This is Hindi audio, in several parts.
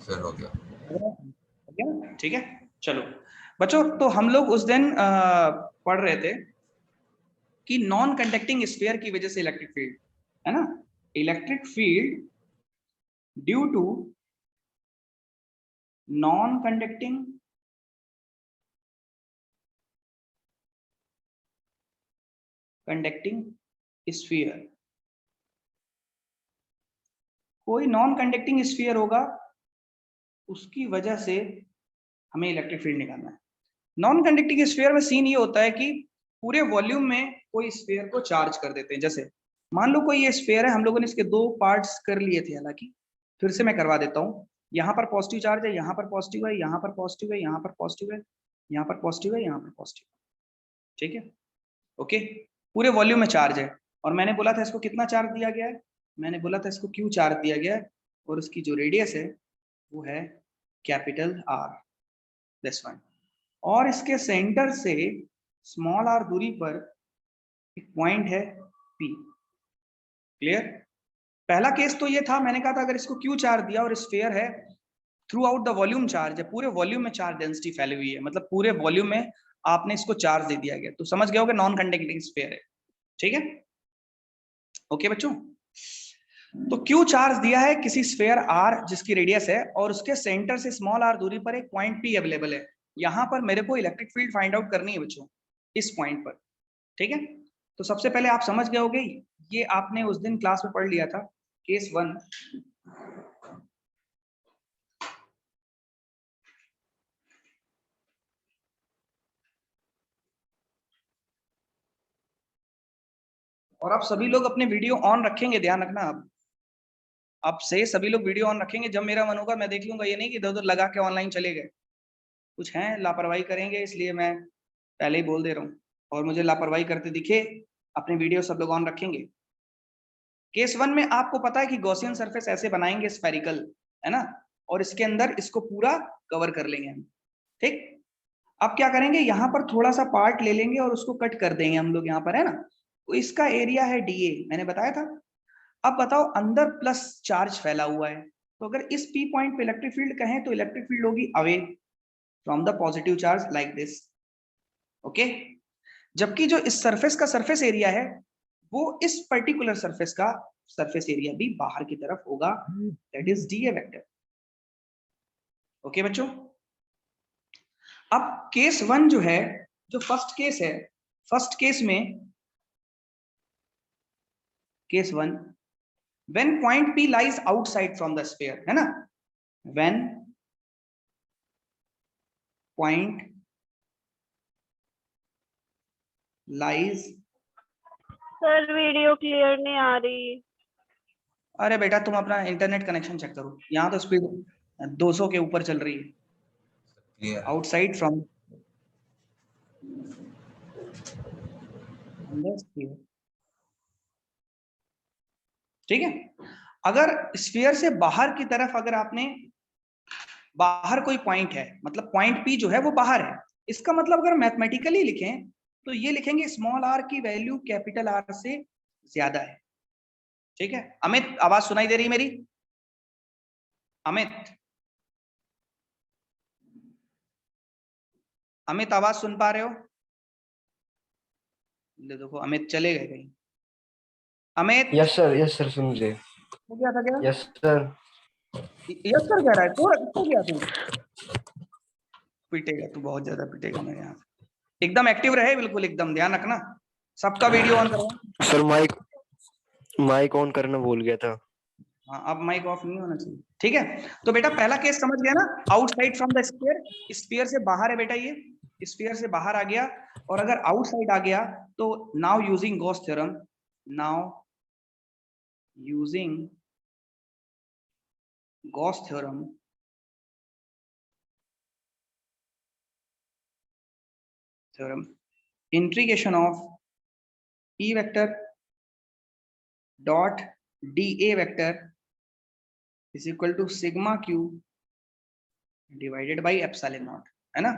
फिर हो गया। ठीक है, चलो बच्चों, तो हम लोग उस दिन पढ़ रहे थे कि नॉन कंडक्टिंग स्फीयर की वजह से इलेक्ट्रिक फील्ड, है ना, electric field due to non conducting sphere. कोई नॉन कंडक्टिंग स्फीयर होगा, उसकी वजह से हमें इलेक्ट्रिक फील्ड निकालना है। नॉन कंडक्टिंग स्फीयर में सीन ये होता है कि पूरे वॉल्यूम में कोई स्फीयर को चार्ज कर देते हैं। जैसे मान लो कोई ये स्फीयर है, हम लोगों ने इसके दो पार्ट्स कर लिए थे, हालांकि फिर से मैं करवा देता हूँ। यहाँ पर पॉजिटिव चार्ज है, यहाँ पर पॉजिटिव है, यहाँ पर पॉजिटिव है, यहाँ पर पॉजिटिव है, यहाँ पर पॉजिटिव है, यहाँ पर पॉजिटिव, ठीक है, ओके। पूरे वॉल्यूम में चार्ज है, और मैंने बोला था इसको कितना चार्ज दिया गया है, मैंने बोला था इसको क्यू चार्ज दिया गया है, और उसकी जो रेडियस है वो है कैपिटल आर, दिस वन। और इसके सेंटर से स्मॉल आर दूरी पर एक पॉइंट है पी। क्लियर? पहला केस तो ये था, मैंने कहा था अगर इसको क्यू चार्ज दिया और स्फीयर है, through out the volume charge है, पूरे वॉल्यूम में चार्ज डेंसिटी फैली हुई है, मतलब पूरे वॉल्यूम में आपने इसको चार्ज दे दिया गया, तो समझ गए होगे नॉन कंडक्टिंग स्फीयर है, ठीक है, ओके बच्चों। तो क्यू चार्ज दिया है किसी स्फीयर आर जिसकी रेडियस है, और उसके सेंटर से स्मॉल आर दूरी पर एक पॉइंट पी अवेलेबल है। यहां पर मेरे को इलेक्ट्रिक फील्ड फाइंड आउट करनी है बच्चों, इस पॉइंट पर, ठीक है। तो सबसे पहले आप समझ गए होगे, ये आपने उस दिन क्लास में पढ़ लिया था, केस 1। और आप सभी लोग अपने वीडियो ऑन रखेंगे, ध्यान रखना, आप से सभी लोग वीडियो ऑन रखेंगे। जब मेरा मन होगा मैं देख लूंगा, ये नहीं कि इधर उधर लगा के ऑनलाइन चले गए। कुछ हैं लापरवाही करेंगे, इसलिए मैं पहले ही बोल दे रहा हूँ, और मुझे लापरवाही करते दिखे अपने वीडियो सब लोग ऑन रखेंगे। केस 1 में आपको पता है कि गॉसियन सरफेस ऐसे बनाएंगे, स्फेरिकल, है ना, और इसके अंदर इसको पूरा कवर कर लेंगे हम, ठीक। अब क्या करेंगे, यहाँ पर थोड़ा सा पार्ट ले लेंगे और उसको कट कर देंगे हम लोग यहाँ पर, है ना, तो इसका एरिया है डीए, मैंने बताया था। अब बताओ, अंदर प्लस चार्ज फैला हुआ है, तो अगर इस पी पॉइंट पे इलेक्ट्रिक फील्ड कहें तो इलेक्ट्रिक फील्ड होगी away from the positive charge, like this, okay. जबकि जो इस सरफेस का सरफेस एरिया है, वो इस पर्टिकुलर सरफेस का सरफेस एरिया भी बाहर की तरफ होगा, that is DA vector, okay बच्चों। अब केस 1 जो है, जो फर्स्ट केस है, फर्स्ट केस में, case 1, when point P lies outside from the sphere, है ना, when point lies, sir video clear नहीं आ रही। अरे बेटा तुम अपना इंटरनेट कनेक्शन चेक करो, यहाँ तो स्पीड 200 के ऊपर चल रही है। आउटसाइड फ्रॉम, ठीक है। अगर स्फीयर से बाहर की तरफ, अगर आपने बाहर कोई पॉइंट है, मतलब पॉइंट पी जो है वो बाहर है, इसका मतलब अगर मैथमेटिकली लिखें तो ये लिखेंगे स्मॉल आर की वैल्यू कैपिटल आर से ज्यादा है, ठीक है। अमित, आवाज सुनाई दे रही मेरी? अमित, अमित आवाज सुन पा रहे हो? देखो अमित चले गए कहीं। अमित, यस सर सुन रहे। हो गया था क्या? यस सर कह रहा है तो क्या तू पिटेगा, तू बहुत ज्यादा पिटेगा मेरे यहाँ। एकदम एक्टिव रहे, बिल्कुल एकदम ध्यान रखना, सबका वीडियो ऑन करो। सर माइक ऑन करना भूल गया था। हाँ, अब माइक ऑफ नहीं होना चाहिए, ठीक है। तो बेटा पहला केस समझ गया ना, outside from the sphere, sphere से बाहर है बेटा, ये स्फीयर से बाहर आ गया, और अगर आउटसाइड आ गया तो now using Gauss theorem, now using Gauss theorem, integration of E vector dot dA vector is equal to sigma Q divided by epsilon naught, है ना,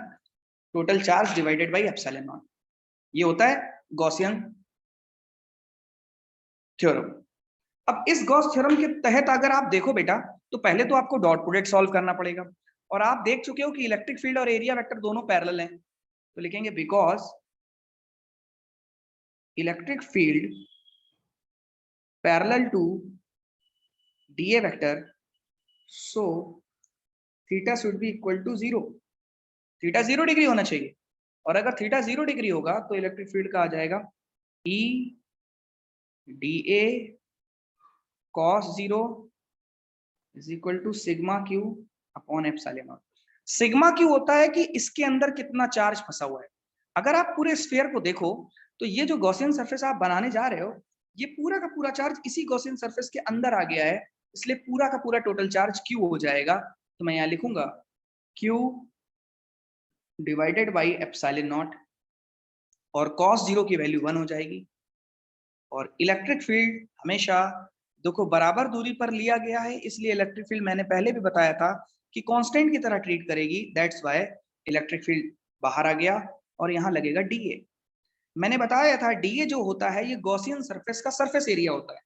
total charge divided by epsilon naught, ये होता है गॉसियन थ्योरम। अब इस गॉस थ्योरम के तहत अगर आप देखो बेटा, तो पहले तो आपको डॉट प्रोडक्ट सॉल्व करना पड़ेगा, और आप देख चुके हो कि इलेक्ट्रिक फील्ड और एरिया वेक्टर दोनों पैरेलल हैं, तो लिखेंगे because electric field parallel to DA vector, so theta should be equal to 0। Theta 0 degree होना चाहिए, और अगर थीटा 0 डिग्री होगा तो इलेक्ट्रिक फील्ड का आ जाएगा E D A cos 0 is equal to sigma Q upon epsilon naught. Sigma Q होता है कि इसके अंदर कितना चार्ज फंसा हुआ है। अगर आप पूरे स्फीयर को देखो तो ये जो गॉसियन सरफेस आप बनाने जा रहे हो, ये पूरा का पूरा चार्ज इसी गॉसियन सरफेस के अंदर आ गया है, इसलिए पूरा का पूरा टोटल चार्ज क्यू हो जाएगा। तो मैं यहां लिखूंगा Q divided by epsilon not, और cos 0 की वैल्यू 1 हो जाएगी। और इलेक्ट्रिक फील्ड हमेशा देखो बराबर दूरी पर लिया गया है, इसलिए इलेक्ट्रिक फील्ड मैंने पहले भी बताया था कि कांस्टेंट की तरह ट्रीट करेगी, दैट्स व्हाई इलेक्ट्रिक फील्ड बाहर आ गया और यहाँ लगेगा डीए। मैंने बताया था डीए जो होता है ये गॉसियन सरफेस का सरफेस एरिया होता है।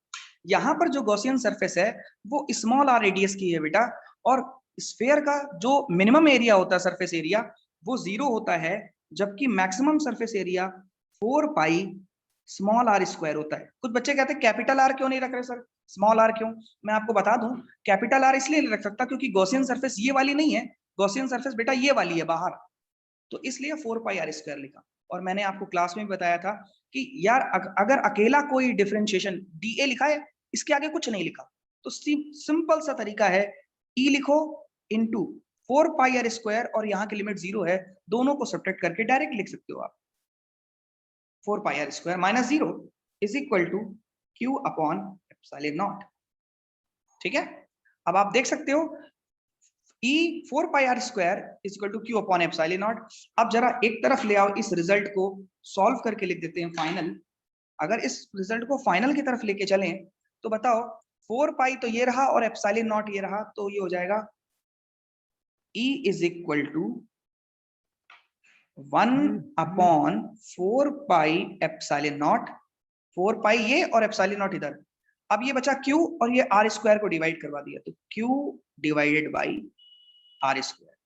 यहाँ पर जो गॉसियन सरफेस है वो स्मॉल आर रेडियस की है बेटा, और स्फीयर का जो मिनिमम एरिया होता है सरफेस एरिया वो 0 होता है, जबकि maximum surface area 4 pi small are square होता है। कुछ बच्चे कहते हैं कैपिटल आर क्यों नहीं रख रहे सर, स्मॉल आर क्यों? मैं आपको बता दूं, कैपिटल आर इसलिए नहीं रख सकता क्योंकि गॉसियन सरफेस ये वाली नहीं है, गॉसियन सरफेस बेटा ये वाली है बाहर, तो इसलिए 4 पाई आर स्क्वायर लिखा। और मैंने आपको क्लास में भी बताया था कि यार अगर अकेला कोई डिफरेंशिएशन डीए लिखा है, इसके आगे कुछ नहीं लिखा, तो सिंपल सा तरीका है ई लिखो इनटू 4 पाई आर स्क्वायर, और यहाँ की लिमिट 0 है, दोनों को सब्ट्रैक्ट करके डायरेक्ट लिख सकते हो आप। 4 pi r square minus 0 is equal to q upon epsilon not. ठीक है, अब आप देख सकते हो E 4 pi r square is equal to q upon epsilon not. अब जरा एक तरफ ले आओ, इस रिजल्ट को सॉल्व करके लिख देते हैं फाइनल। अगर इस रिजल्ट को फाइनल की तरफ लेके चलें तो बताओ 4 पाई तो ये रहा और एप्सिलॉन नॉट ये रहा, तो ये हो जाएगा E is equal to 1 upon 4 pi epsilon naught, 4 pi ये और एप्सिलॉन नॉट इधर। अब ये बचा Q और ये आर स्क्वायर को डिवाइड करवा दिया, तो Q divided by R square.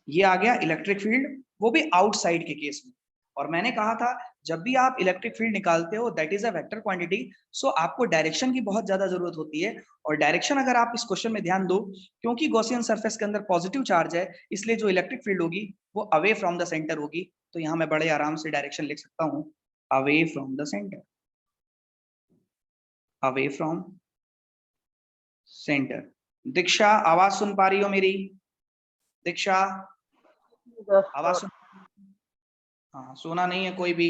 ये आ गया इलेक्ट्रिक फील्ड, वो भी आउटसाइड के केस में। और मैंने कहा था जब भी आप इलेक्ट्रिक फील्ड निकालते हो that is a vector quantity, so आपको डायरेक्शन की बहुत ज्यादा जरूरत होती है। और डायरेक्शन अगर आप इस क्वेश्चन में ध्यान दो, क्योंकि गॉसियन सरफेस के अंदर पॉजिटिव चार्ज है, इसलिए जो इलेक्ट्रिक फील्ड होगी वो अवे फ्रॉम द सेंटर होगी। तो यहाँ मैं बड़े आराम से डायरेक्शन लिख सकता हूँ, away from the centre, away from centre. Diksha आवाज सुन पा रही हो मेरी? दीक्षा आवाज सुन? हाँ, सोना नहीं है कोई भी?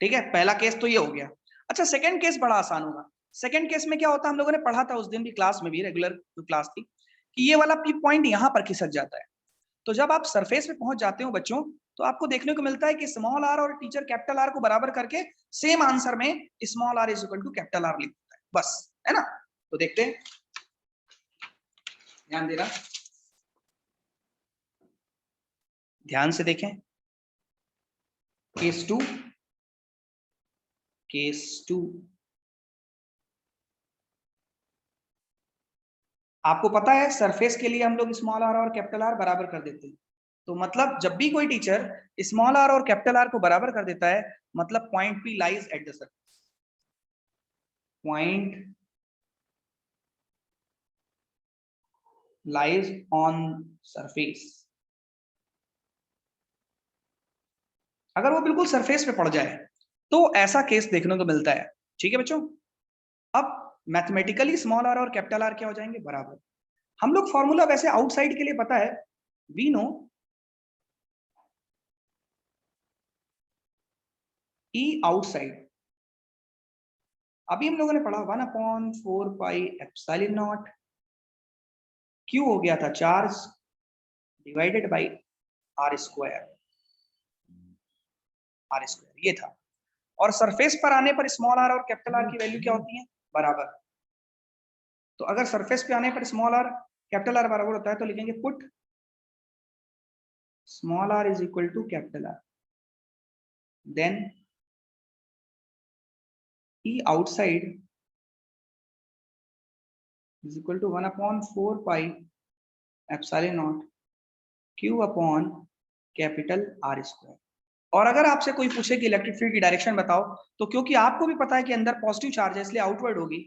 ठीक है, पहला केस तो ये हो गया। अच्छा, सेकंड केस बड़ा आसान होगा। सेकंड केस में क्या होता है, हम लोगों ने पढ़ा था उस दिन भी क्लास में भी, रेगुलर जो क्लास थी, कि ये वाला पॉइंट यहाँ पर खिसक जाता है। तो जब आप सरफेस पे पहुंच जाते हो बच्चों, तो आपको देखने को मिलता है कि स्मॉल आर और टीचर कैपिटल आर को बराबर करके सेम आंसर में small are is equal to capital R लिखता है, बस, है ना? तो देखते हैं, ध्यान देना, ध्यान से देखें। केस 2, केस 2, आपको पता है सरफेस के लिए हम लोग स्मॉल आर और कैपिटल आर बराबर कर देते हैं। तो मतलब जब भी कोई टीचर स्मॉल आर और कैपिटल आर को बराबर कर देता है, मतलब point P lies at the surface, point lies on surface. अगर वो बिल्कुल सरफेस पे पड़ जाए तो ऐसा केस देखने को मिलता है। ठीक है बच्चों, अब मैथमेटिकली स्मॉल आर और कैपिटल आर क्या हो जाएंगे, बराबर। हम लोग फॉर्मूला वैसे आउटसाइड के लिए पता है, वी नो E आउटसाइड, अभी हम लोगों ने पढ़ा 1 upon 4 pi epsilon naught, Q हो गया था charge divided by R square, R square ये था। और सरफेस पर आने पर स्मॉल आर और कैपिटल आर की वैल्यू क्या होती है, बराबर। तो अगर सरफेस पे आने पर स्मॉल आर कैपिटल आर बराबर होता है तो लिखेंगे put small are is equal to capital R, then E outside is equal to 1/4 pi epsilon naught Q upon capital R square. और अगर आपसे कोई पूछे कि इलेक्ट्रिक फील्ड की डायरेक्शन बताओ, तो क्योंकि आपको भी पता है कि अंदर पॉजिटिव चार्ज है इसलिए आउटवर्ड होगी,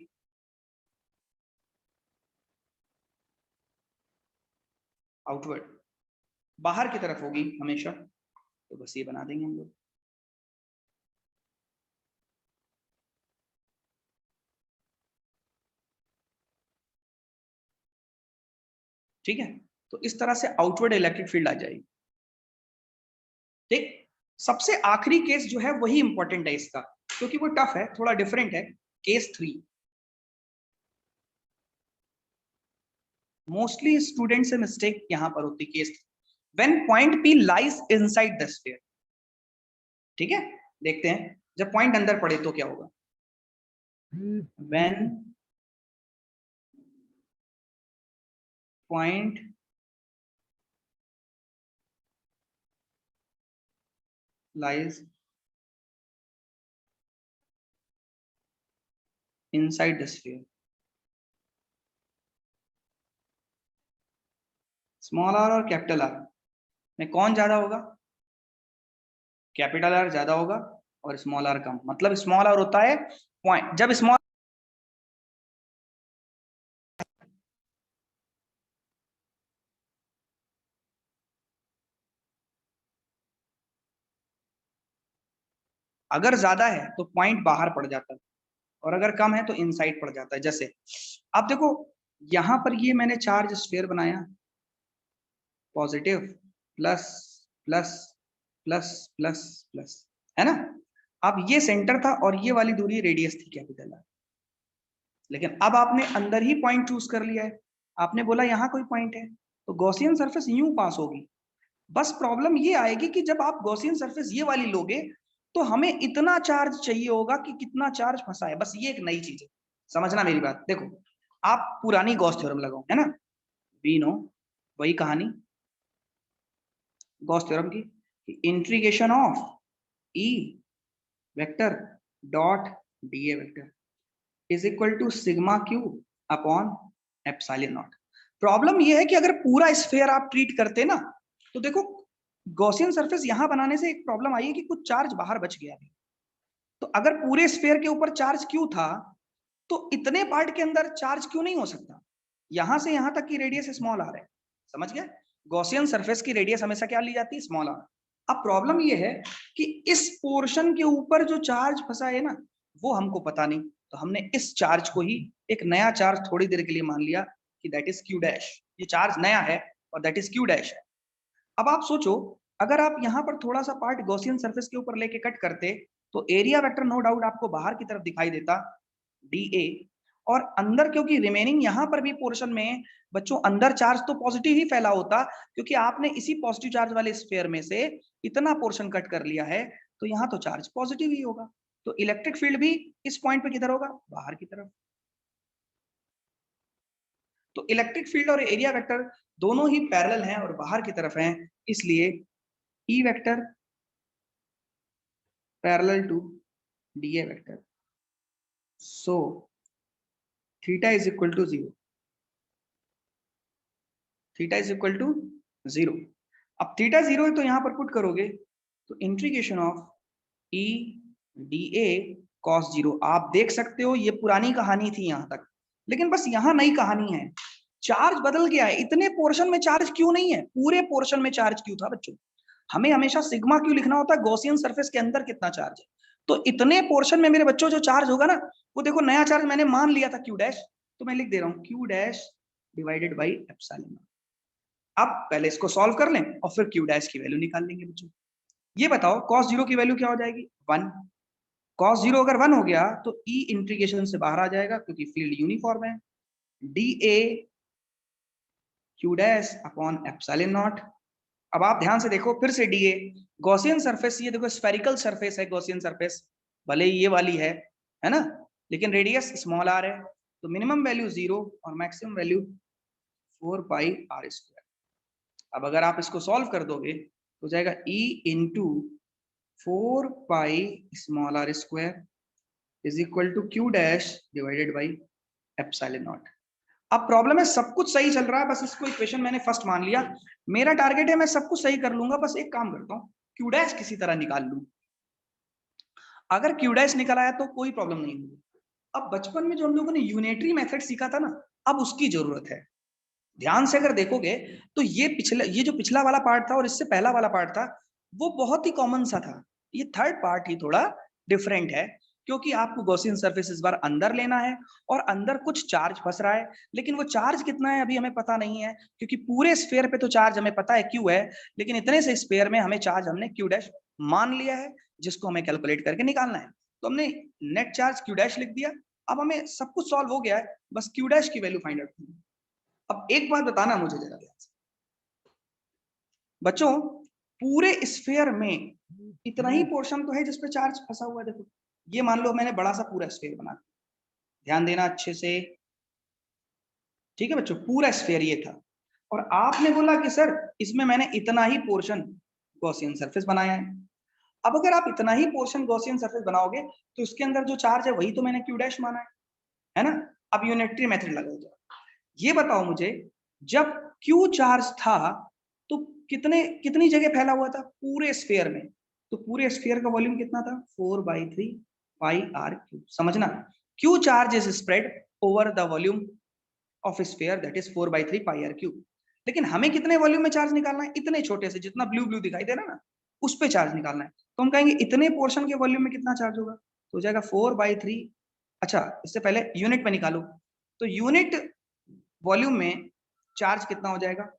आउटवर्ड बाहर की तरफ होगी हमेशा। तो बस ये बना देंगे हम लोग। ठीक है, तो इस तरह से आउटवर्ड इलेक्ट्रिक फील्ड आ जाएगी। ठीक, सबसे आखिरी केस जो है वही इंपॉर्टेंट है इसका, क्योंकि वो टफ है, थोड़ा डिफरेंट है। केस 3 मोस्टली स्टूडेंट से मिस्टेक यहां पर होती है। Case when point P lies inside the sphere. ठीक है, देखते हैं जब पॉइंट अंदर पड़े तो क्या होगा। When point lies inside the sphere, small r और कैपिटल R में कौन ज्यादा होगा? कैपिटल R ज्यादा होगा और स्मॉल r कम। मतलब स्मॉल r होता है पॉइंट, जब स्मॉल अगर ज्यादा है तो पॉइंट बाहर पड़ जाता है, और अगर कम है तो इनसाइड पड़ जाता है। जैसे आप देखो यहां पर ये मैंने चार्ज स्फीयर बनाया, positive plus plus plus plus plus, है ना। अब ये सेंटर था और ये वाली दूरी रेडियस थी कैपिटल R। लेकिन अब आपने अंदर ही पॉइंट चूज कर लिया है, आपने बोला यहां कोई पॉइंट है, तो गॉसियन सरफेस यूं पास होगी। बस प्रॉब्लम ये आएगी कि जब आप गॉसियन सरफेस ये वाली लोगे तो हमें इतना चार्ज चाहिए होगा कि कितना चार्ज फंसा है। बस ये एक नई चीज है, समझना मेरी बात। देखो आप पुरानी गॉस थ्योरम लगाओ, है ना, वी नो, वही कहानी गॉस थ्योरम की, integration of E vector dot dA vector is equal to sigma Q upon epsilon naught. Problem ये है कि अगर पूरा स्फीयर आप ट्रीट करते ना, तो देखो गॉसियन सरफेस यहां बनाने से एक प्रॉब्लम आई है कि कुछ चार्ज बाहर बच गया। तो अगर पूरे स्फीयर के ऊपर चार्ज Q था तो इतने पार्ट के अंदर चार्ज क्यों नहीं हो सकता? यहां से यहां तक की रेडियस स्मॉल r है, समझ गए। गॉसियन सरफेस की रेडियस हमेशा क्या ली जाती है? Small r। अब प्रॉब्लम ये है कि इस पोर्शन के ऊपर जो चार्ज फंसा है ना, वो हमको पता नहीं, तो हमने इस चार्ज को ही एक नया चार्ज थोड़ी देर के लिए मान लिया कि दैट इज Q डैश। ये चार्ज नया है और दैट इज Q डैश है। अब आप सोचो अगर आप यहाँ पर थोड़ा सा पार्ट गॉसियन सरफेस के ऊपर लेके कट करते तो एरिया वेक्टर नो डाउट आपको बाहर की तरफ दिखाई देता dA, और अंदर क्योंकि रिमेनिंग यहाँ पर भी पोर्शन में बच्चों अंदर चार्ज तो पॉजिटिव ही फैला होता, क्योंकि आपने इसी पॉजिटिव चार्ज वाले स्फीयर में से इतना पोर्शन कट कर लिया है, तो यहाँ तो चार्ज पॉजिटिव ही होगा। तो इलेक्ट्रिक फील्ड भी इस पॉइंट पे किधर होगा? बाहर की तरफ। तो इलेक्ट्रिक फील्ड और एरिया वेक्टर दोनों ही पैरेलल हैं और बाहर की तरफ हैं, इसलिए E vector parallel to dA vector, so theta is equal to 0, theta is equal to 0। अब थीटा 0 है तो यहां पर पुट करोगे तो integration of E dA cos 0। आप देख सकते हो ये पुरानी कहानी थी यहां तक, लेकिन बस यहां नई कहानी है, चार्ज बदल गया है। इतने पोर्शन में चार्ज क्यों नहीं है? पूरे पोर्शन में चार्ज क्यों था बच्चों? हमें हमेशा सिग्मा क्यू लिखना होता है गॉसियन सरफेस के अंदर कितना चार्ज है। तो इतने पोर्शन में मेरे बच्चों जो चार्ज होगा ना, वो देखो नया चार्ज मैंने मान लिया था Q डैश, तो मैं लिख दे रहा हूं Q dash divided by epsilon. अब पहले इसको सॉल्व कर लें और फिर Q डैश की वैल्यू निकाल लेंगे बच्चों। ये बताओ cos 0 की वैल्यू क्या हो जाएगी? 1। cos 0 अगर 1 हो गया तो E इंटीग्रेशन से बाहर आ जाएगा क्योंकि फील्ड यूनिफॉर्म है, dA Q dash upon epsilon not. अब आप ध्यान से देखो फिर से dA, गॉसियन सरफेस, ये देखो स्फेरिकल सरफेस है गॉसियन सरफेस, भले ही ये वाली है ना, लेकिन रेडियस स्मॉल r है, तो मिनिमम वैल्यू 0 और maximum value 4 pi r square. अब अगर आप इसको सॉल्व कर दोगे तो जाएगा E into 4 pi small r square is equal to Q dash divided by epsilon not. अब प्रॉब्लम है सब कुछ सही चल रहा है, बस इसको इक्वेशन मैंने फर्स्ट मान लिया, मेरा टारगेट है मैं सब कुछ सही कर लूंगा, बस एक काम करता हूँ क्यू डैश किसी तरह निकाल लूं। अगर क्यू डैश निकल आया तो कोई प्रॉब्लम नहीं होगी। अब बचपन में जो हम लोगों ने यूनिटरी मेथड सीखा था ना, अब उसकी जरूरत है। ध्यान से अगर देखोगे तो ये जो पिछला वाला पार्ट था और इससे पहला वाला पार्ट था वो बहुत ही कॉमन सा था। ये थर्ड पार्ट ही थोड़ा डिफरेंट है, क्योंकि आपको गॉसियन सरफेस इस बार अंदर लेना है और अंदर कुछ चार्ज फंस रहा है, लेकिन वो चार्ज कितना है अभी हमें पता नहीं है, क्योंकि पूरे स्फीयर पे तो चार्ज हमें पता है क्यू है, लेकिन इतने से स्फीयर में हमें चार्ज हमने क्यू डैश मान लिया है, जिसको हमें कैलकुलेट करके निकालना है। तो हमने नेट चार्ज क्यू डैश लिख दिया। अब हमें सब कुछ सॉल्व हो गया है, बस क्यू डैश की वैल्यू फाइंड आउट करनी है। अब एक बात बताना मुझे जरा ध्यान से बच्चों, पूरे स्फीयर में इतना ही पोर्शन तो है जिसपे चार्ज फंसा हुआ है। देखो ये मान लो मैंने बड़ा सा पूरा स्फीयर बना दिया, ध्यान देना अच्छे से, ठीक है बच्चों, पूरा स्फीयर ये था, और आपने बोला कि सर इसमें मैंने इतना ही पोर्शन गॉसियन सरफेस बनाया है। अब अगर आप इतना ही पोर्शन गॉसियन सरफेस बनाओगे तो इसके अंदर जो चार्ज है वही तो मैंने क्यू डैश माना है ना। अब यूनिटरी मेथड लगाओ जरा, ये बताओ मुझे, जब क्यू चार्ज था तो कितनी जगह फैला हुआ था पूरे स्फीयर में, तो पूरे स्फीयर का वॉल्यूम कितना था 4/3 पाई आर क्यूब। समझना, Q charge is spread over the volume of sphere that is 4/3 pi R cube. लेकिन हमें कितने वॉल्यूम में चार्ज निकालना है, इतने छोटे से जितना ब्लू ब्लू दिखाई दे रहा है ना, उस पे चार्ज निकालना है। तो हम कहेंगे इतने पोर्शन के वॉल्यूम में कितना चार्ज होगा, तो हो जाएगा 4/3। अच्छा इससे पहले यूनिट में निकालो, तो यूनिट वॉल्यूम में चार्ज कितना हो जाएगा,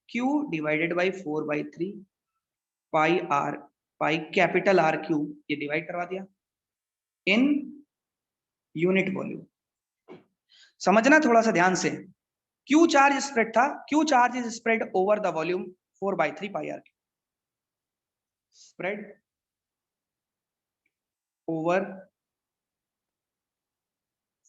Q divided by 4/3 pi R, pi capital R cube, ये डिवाइड करवा दिया इन यूनिट वॉल्यूम। समझना थोड़ा सा ध्यान से, Q चार्ज स्प्रेड था, Q charge is spread over the volume 4/3 pi R cube, spread over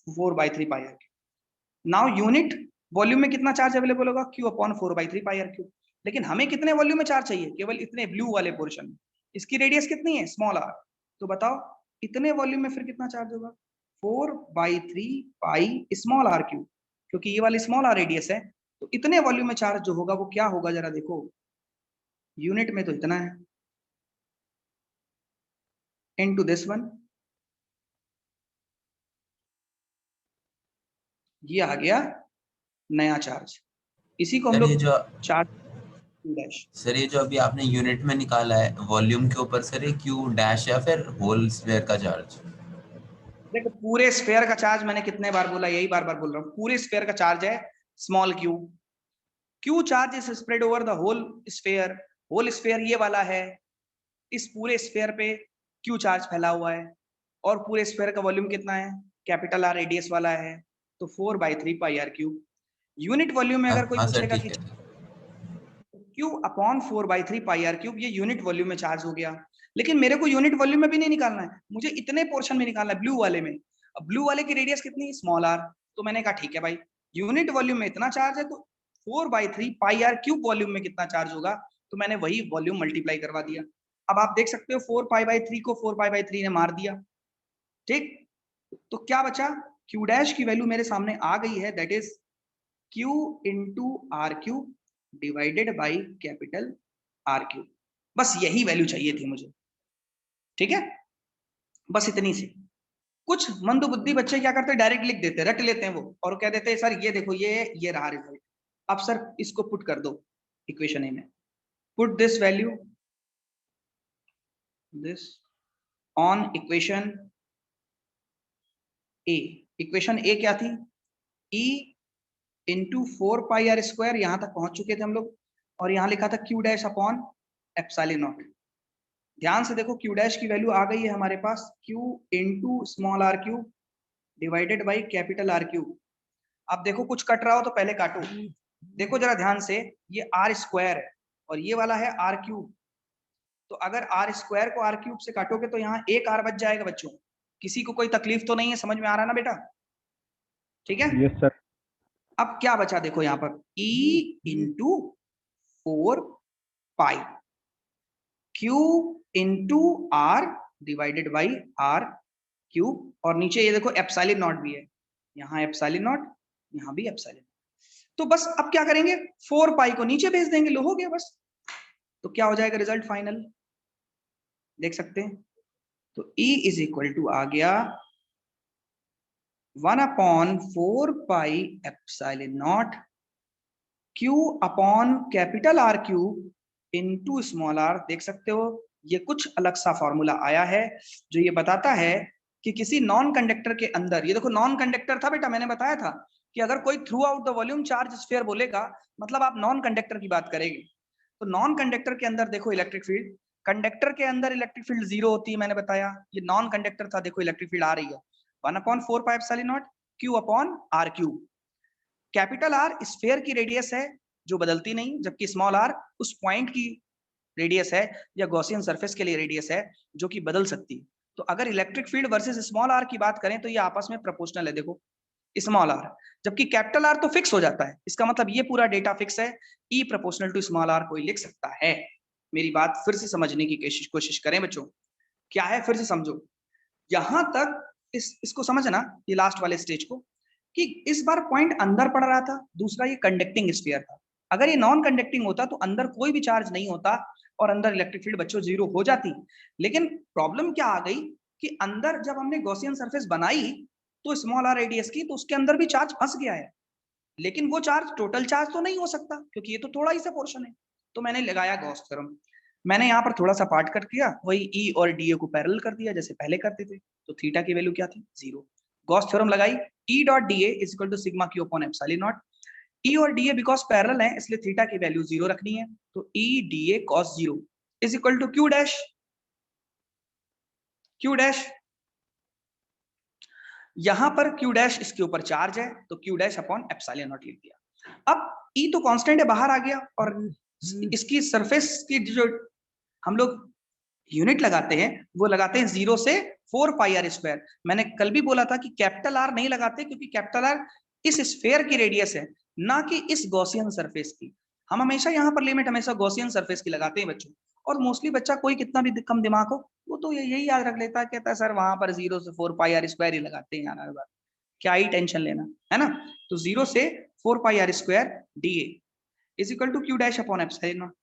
4/3 pi R cube. Now unit volume में कितना चार्ज अवेलेबल होगा, Q upon 4/3 pi R cube. लेकिन हमें कितने वॉल्यूम में चार्ज चाहिए, केवल इतने ब्लू वाले पोर्शन में। इसकी रेडियस कितनी है, स्मॉल आर, तो बताओ इतने वॉल्यूम में फिर कितना चार्ज होगा, 4/3 पाई स्मॉल आर क्यूब, क्योंकि ये वाली स्मॉल आर रेडियस है, तो इतने वॉल्यूम में चार्ज जो होगा वो क्या होगा जरा देखो, यूनिट में तो इतना है इनटू दिस वन, ये आ गया नया चार्ज, इसी को हम सर ये लोग जो चार्ज डैश। सर ये जो अभी आपने यूनिट में निकाला है वॉल्यूम के ऊपर, सर ये क्यू डैश या फिर होल स्क्वायर का चार्ज? देखो पूरे स्फीयर का चार्ज मैंने कितने बार बोला, यही बार बार बोल रहा हूँ, पूरे स्फीयर का चार्ज है small q. Q charge is spread over the whole sphere ये वाला है, इस पूरे स्फीयर पे क्यू चार्ज फैला हुआ है, और पूरे स्फीयर का वॉल्यूम कितना है, कैपिटल आर रेडियस वाला है, तो 4/3 pi R cube. Unit volume में अगर कोई हाँ सर पूछेगा ठीक कि है। Q upon 4/3 pi R cube, ये यूनिट वॉल्यूम में चार्ज हो गया, लेकिन मेरे को यूनिट वॉल्यूम में भी नहीं निकालना है, मुझे इतने पोर्शन में निकालना है, ब्लू वाले में। अब ब्लू वाले की रेडियस कितनी, स्मॉल आर, तो मैंने कहा ठीक है भाई, यूनिट वॉल्यूम में इतना चार्ज है तो 4/3 पाई आर क्यूब वॉल्यूम में कितना चार्ज होगा, तो मैंने वही वॉल्यूम मल्टीप्लाई करवा दिया। अब आप देख सकते हो 4π/3 को 4π/3 ने मार दिया, ठीक, तो क्या बचा, क्यू डैश की वैल्यू मेरे सामने आ गई है, that is Q into R cube divided by capital R cube. बस यही वैल्यू चाहिए थी मुझे, ठीक है, बस इतनी सी। कुछ मंदबुद्धि बच्चे क्या करते हैं, डायरेक्ट लिख देते हैं, रट लेते हैं वो, और कह देते हैं सर ये देखो ये रहा रिजल्ट। अब सर इसको पुट कर दो इक्वेशन ए में, put this value this on equation A. Equation A क्या थी, E इंटू 4πr², यहां तक पहुंच चुके थे हम लोग, और यहां लिखा था Q dash upon epsilon naught. ध्यान से देखो क्यू डैश की वैल्यू आ गई है हमारे पास, Q into small r cube divided by capital R cube. अब देखो कुछ कट रहा हो तो पहले काटो, देखो जरा ध्यान से, ये आर स्क्वायर है और ये वाला है आर क्यूब, तो अगर आर स्क्वायर को आर क्यूब से काटोगे तो यहाँ एक आर बच जाएगा बच्चों। किसी को कोई तकलीफ तो नहीं है, समझ में आ रहा ना बेटा, ठीक है। Yes sir. अब क्या बचा देखो यहाँ पर, E into 4π q into r divided by r cube, और नीचे ये देखो एप्सिलॉन नॉट भी है, यहाँ एप्सिलॉन नॉट, यहाँ भी एप्सिलॉन। तो बस अब क्या करेंगे, 4 पाई को नीचे भेज देंगे, लो हो गया बस। तो क्या हो जाएगा रिजल्ट फाइनल, देख सकते हैं। तो E इज इक्वल टू आ गया 1/4 pi epsilon naught Q upon capital R cube into small r। देख सकते हो ये कुछ अलग सा फॉर्मूला आया है जो ये बताता है कि किसी नॉन कंडक्टर के अंदर, ये देखो नॉन कंडक्टर था बेटा, मैंने बताया था कि अगर कोई through out the volume charge sphere बोलेगा मतलब आप नॉन कंडक्टर की बात करेंगे। तो नॉन कंडक्टर के अंदर देखो इलेक्ट्रिक फील्ड, कंडक्टर के अंदर इलेक्ट्रिक फील्ड 0 होती है, मैंने बताया। ये नॉन कंडक्टर था, देखो इलेक्ट्रिक फील्ड आ रही है 1/4 pi epsilon naught Q upon R cube. Capital R sphere की रेडियस है जो बदलती नहीं, जबकि स्मॉल r उस पॉइंट की रेडियस है या गॉसियन सरफेस के लिए रेडियस है जो कि बदल सकती है। तो अगर electric field versus small r की बात करें तो ये आपस में प्रोपोर्शनल है, देखो स्मॉल r, जबकि कैपिटल R तो फिक्स हो जाता है। इसका मतलब ये पूरा डेटा फिक्स है, E proportional to small r कोई लिख सकता है। मेरी बात फिर से समझने की कोशिश करें बच्चों, क्या है फिर से समझो। यहां तक इसको समझना, ये लास्ट वाले स्टेज को, कि इस बार पॉइंट अंदर पड़ रहा था, दूसरा ये कंडक्टिंग स्फीयर था। अगर ये नॉन कंडक्टिंग होता तो अंदर कोई भी चार्ज नहीं होता और अंदर इलेक्ट्रिक फील्ड बच्चों 0 हो जाती। लेकिन प्रॉब्लम क्या आ गई कि अंदर जब हमने गॉसियन सरफेस बनाई तो स्मॉल r रेडियस की, तो उसके अंदर भी चार्ज फंस गया है। लेकिन वो चार्ज टोटल चार्ज तो नहीं हो सकता क्योंकि ये तो थोड़ा ही सा पोर्शन है। तो मैंने लगाया गॉस थ्योरम, मैंने यहाँ पर थोड़ा सा पार्ट कट किया, वही E और DA को पैरेलल कर दिया जैसे पहले करते थे। तो थीटा की वैल्यू क्या थी, 0। गॉस थ्योरम लगाई, E dot DA is equal to sigma Q upon epsilon naught. E और DA बिकॉज पैरेलल है इसलिए थीटा की वैल्यू 0 रखनी है। तो E DA cos 0 is equal to Q dash, Q dash, यहां पर Q डैश इसके ऊपर चार्ज है तो Q dash upon epsilon not लिख दिया। अब E तो कांस्टेंट है, बाहर आ गया, और इसकी सरफेस की जो हम लोग यूनिट लगाते हैं वो लगाते हैं 0 से 4 पाई r स्क्वायर। मैंने कल भी बोला था कि कैपिटल R नहीं लगाते क्योंकि कैपिटल R इस स्फीयर की रेडियस है ना कि इस गॉसियन सरफेस की। हम हमेशा यहाँ पर लिमिट हमेशा गॉसियन सरफेस की लगाते हैं बच्चों। और मोस्टली बच्चा कोई कितना भी कम दिमाग हो वो तो यही याद रख लेता है, कहता है सर वहां पर 0 से 4 पाई r स्क्वायर ही लगाते हैं यार, हर बार क्या ही टेंशन लेना है ना। तो 0 से 4 pi r square DA is equal to Q dash upon epsilon not.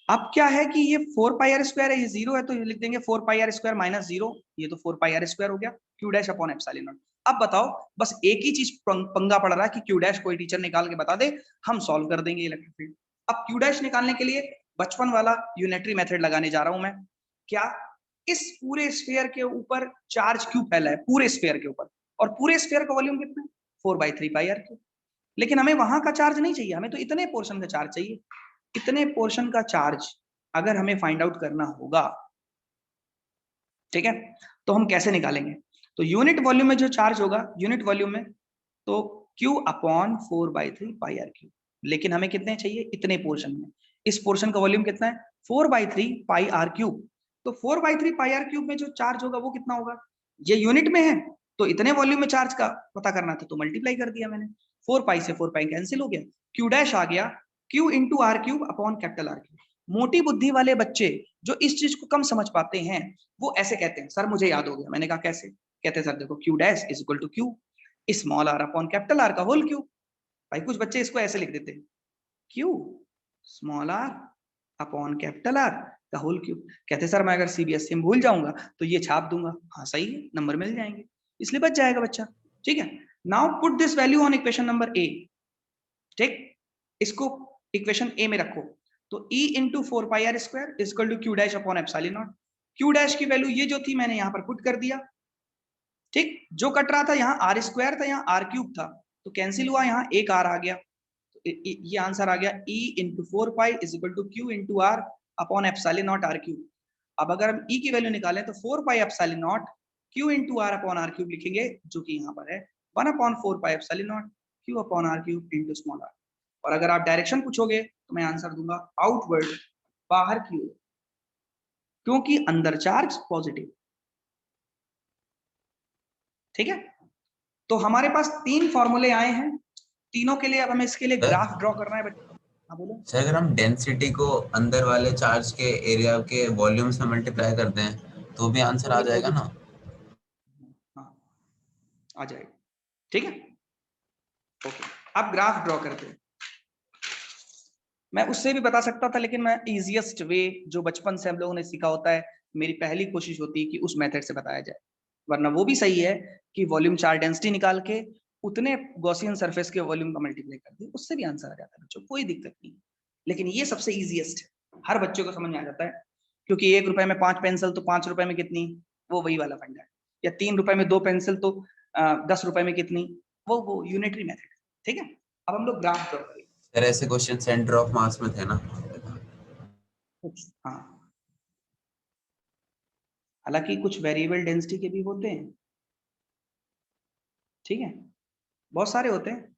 अब क्या है कि ये 4 पाई r स्क्वायर है, ये 0 है तो ये लिख देंगे 4 पाई r स्क्वायर माइनस 0, ये तो 4 पाई r स्क्वायर हो गया Q dash upon epsilon not. अब बताओ बस एक ही चीज पंगा पड़ रहा है कि Q डैश कोई टीचर निकाल के बता दे, हम सॉल्व कर देंगे इलेक्ट्रिक फील्ड। अब Q डैश निकालने के लिए बचपन वाला यूनिटरी मेथड लगाने जा रहा हूं मैं। क्या, इस पूरे स्फीयर के ऊपर चार्ज क्यों फैला है, पूरे स्फीयर के ऊपर, और पूरे स्फीयर का वॉल्यूम कितना है 4/3 पाई r क्यूब। लेकिन हमें वहां का चार्ज नहीं चाहिए, हमें तो इतने पोर्शन का चार्ज चाहिए। इतने पोर्शन का चार्ज अगर हमें फाइंड आउट करना होगा, ठीक है, तो हम कैसे निकालेंगे। तो यूनिट वॉल्यूम में जो चार्ज होगा यूनिट वॉल्यूम में, तो Q अपॉन 4/3 पाई r क्यूब। लेकिन हमें कितने चाहिए, इतने पोर्शन में। इस पोर्शन का वॉल्यूम कितना है 4/3 पाई r क्यूब। तो 4/3 पाई r क्यूब में जो चार्ज होगा वो कितना होगा, ये यूनिट में है तो इतने वॉल्यूम में चार्ज का पता करना था तो मल्टीप्लाई कर दिया मैंने, 4 पाई से 4 पाई कैंसिल हो गया, Q डैश आ गया Q into R cube upon capital R cube. मोटी बुद्धि वाले बच्चे जो इस चीज को कम समझ पाते हैं वो ऐसे कहते हैं, सर मुझे याद हो गया। मैंने कहा कैसे, कहते हैं सर देखो Q dash is equal to Q small r upon capital R का होल क्यूब। भाई कुछ बच्चे इसको ऐसे लिख देते हैं Q small r upon capital R का होल क्यूब। कहते हैं सर मैं अगर CBSE में भूल जाऊंगा तो ये छाप दूंगा। हाँ सही है, नंबर मिल जाएंगे, इसलिए बच जाएगा बच्चा। ठीक है, now put this value on equation number A। ठीक, इसको इक्वेशन A में रखो। तो E into 4 pi r square is equal to Q dash upon epsilon naught. Q dash की वैल्यू ये जो थी मैंने यहाँ पर पुट कर दिया। ठीक, जो कट रहा था यहाँ r स्क्वायर था, यहाँ r क्यूब था, तो कैंसिल हुआ, यहाँ एक r आ गया। तो ये आंसर आ गया E into 4 pi is equal to Q into R upon epsilon naught r cube. अब अगर हम E की वैल्यू निकालें तो 4 pi epsilon naught Q into R upon R cube लिखेंगे, जो कि यहाँ पर है 1/4 pi epsilon naught Q upon R cube into small r। और अगर आप डायरेक्शन पूछोगे तो मैं आंसर दूंगा आउटवर्ड, बाहर की ओर, क्योंकि अंदर चार्ज पॉजिटिव। ठीक है, तो हमारे पास 3 फॉर्मूले आए हैं, तीनों के लिए अब हमें इसके लिए ग्राफ ड्रॉ करना है बच्चों। हाँ बोलो सर, अगर हम डेंसिटी को अंदर वाले चार्ज के एरिया के वॉल्यूम से मल्टीप्लाई कर दें तो भी आंसर आ जाएगा ना। हाँ आ जाएगा, ठीक है, ओके। आप ग्राफ ड्रॉ करते हैं। मैं उससे भी बता सकता था, लेकिन मैं इजिएस्ट वे जो बचपन से हम लोगों ने सीखा होता है, मेरी पहली कोशिश होती है कि उस मेथड से बताया जाए। वरना वो भी सही है कि वॉल्यूम चार्ज डेंसिटी निकाल के उतने गॉसियन सरफेस के वॉल्यूम का मल्टीप्लाई कर दे, उससे भी आंसर आ जाता है बच्चों, कोई दिक्कत नहीं। लेकिन ये सबसे इजिएस्ट है, हर बच्चे को समझ में आ जाता है, क्योंकि 1 रुपए में 5 पेंसिल तो 5 रुपए में कितनी, वो वही वाला फंडा है। या 3 रुपए में 2 पेंसिल तो 10 रुपए में कितनी, वो यूनिटरी मेथड। ठीक है, अब हम लोग ग्राफ ड्रॉ करेंगे। सर ऐसे क्वेश्चन सेंटर ऑफ मास में थे ना? हाँ, हालांकि कुछ वेरिएबल डेंसिटी के भी होते हैं, ठीक है, बहुत सारे होते हैं,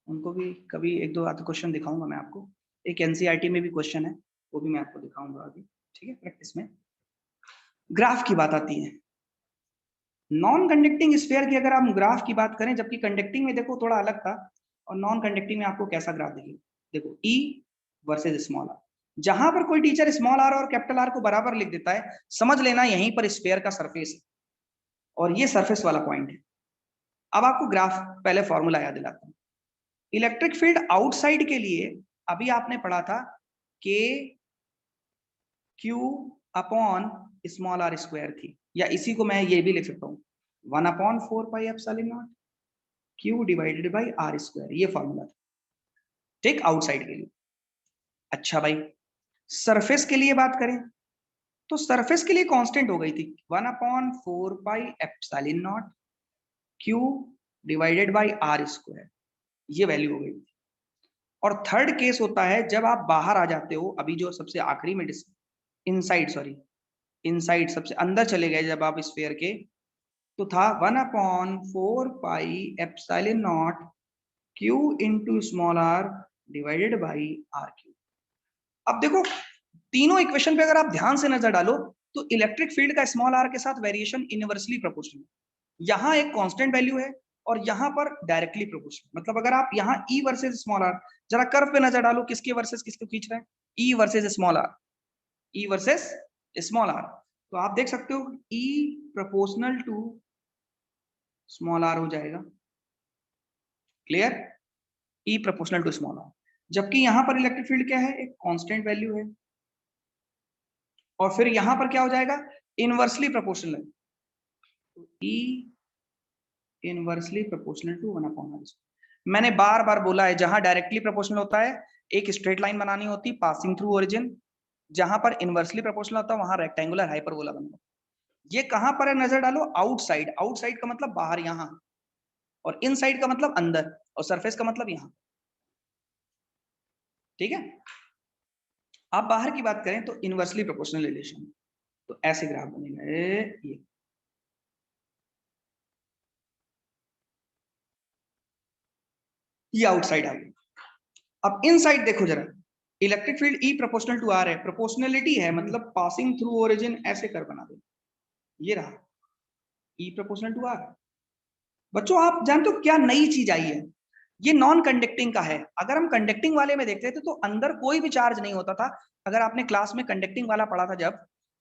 उनको भी कभी एक दो आधे क्वेश्चन दिखाऊंगा मैं आपको। एक एनसीईआरटी में भी क्वेश्चन है, वो भी मैं आपको दिखाऊंगा अभी, ठीक है, प्रैक्टिस में। ग्राफ की बात आती है, नॉन कंडक्टिंग स्फीयर की अगर आप ग्राफ की बात करें, जबकि कंडक्टिंग में देखो थोड़ा अलग था, और नॉन कंडक्टिंग में आपको कैसा ग्राफ दिखेगा, देखो ई वर्सेस स्मॉल आर। जहां पर कोई टीचर स्मॉल आर और कैपिटल आर को बराबर लिख देता है, समझ लेना यहीं पर स्फीयर का सरफेस है, और ये सरफेस वाला पॉइंट है। अब आपको ग्राफ पहले फॉर्मूला याद दिलाता हूं। इलेक्ट्रिक फील्ड आउटसाइड के लिए अभी आपने पढ़ा था के Q upon small are square थी, या इसी को मैं ये भी लिख सकता हूँ 1/4 pi epsilon naught Q divided by R square, ये फॉर्मूला था, ठीक, आउटसाइड के लिए। अच्छा भाई, सरफेस के लिए बात करें तो सरफेस के लिए कांस्टेंट हो गई थी 1/4 pi epsilon naught Q divided by R square, ये वैल्यू हो गई थी। और थर्ड केस होता है जब आप बाहर आ जाते हो, अभी जो सबसे आखिरी में इनसाइड सबसे अंदर चले गए जब आप स्फीयर के, तो था 1/4 pi epsilon naught Q into small r divided by R Q. अब देखो तीनों इक्वेशन पे अगर आप ध्यान से नजर डालो तो इलेक्ट्रिक फील्ड का स्मॉल आर के साथ वेरिएशन इनवर्सली प्रोपोर्शनल, यहाँ एक कांस्टेंट वैल्यू है और यहाँ पर डायरेक्टली प्रोपोर्शनल। मतलब अगर आप यहाँ ई वर्सेस स्मॉल आर, जरा कर्व पे नजर डालो, किसके वर्सेस किसको खींच रहे हैं, E versus small r, E versus small r, तो आप देख सकते हो E proportional to small r हो जाएगा, clear, E proportional to small r. जबकि यहां पर इलेक्ट्रिक फील्ड क्या है, एक कांस्टेंट वैल्यू है, और फिर यहां पर क्या हो जाएगा, इनवर्सली प्रोपोर्शनल है, तो ई इनवर्सली प्रोपोर्शनल टू 1/r। मैंने बार बार बोला है, जहां डायरेक्टली प्रोपोर्शनल होता है एक स्ट्रेट लाइन बनानी होती पासिंग थ्रू ओरिजिन, जहां पर इनवर्सली प्रोपोर्शनल होता है वहां रेक्टेंगुलर हाइपरबोला बनता है। ये कहां पर है नजर डालो, आउटसाइड, आउटसाइड का मतलब बाहर यहां, और इनसाइड का मतलब अंदर, और सरफेस का मतलब यहां, ठीक है। आप बाहर की बात करें तो इनवर्सली प्रोपोर्शनल रिलेशन, तो ऐसे ग्राफ बनेगा, ये आउटसाइड आ गया। अब इनसाइड देखो जरा, electric field E proportional to r है, प्रोपोर्शनलिटी है, मतलब पासिंग थ्रू ओरिजिन ऐसे कर बना दो, ये रहा ई प्रोपोर्शनल टू आर। बच्चों आप जानते हो क्या नई चीज आई है, ये नॉन कंडक्टिंग का है। अगर हम कंडक्टिंग वाले में देखते थे तो अंदर कोई भी चार्ज नहीं होता था। अगर आपने क्लास में कंडक्टिंग वाला पढ़ा था जब,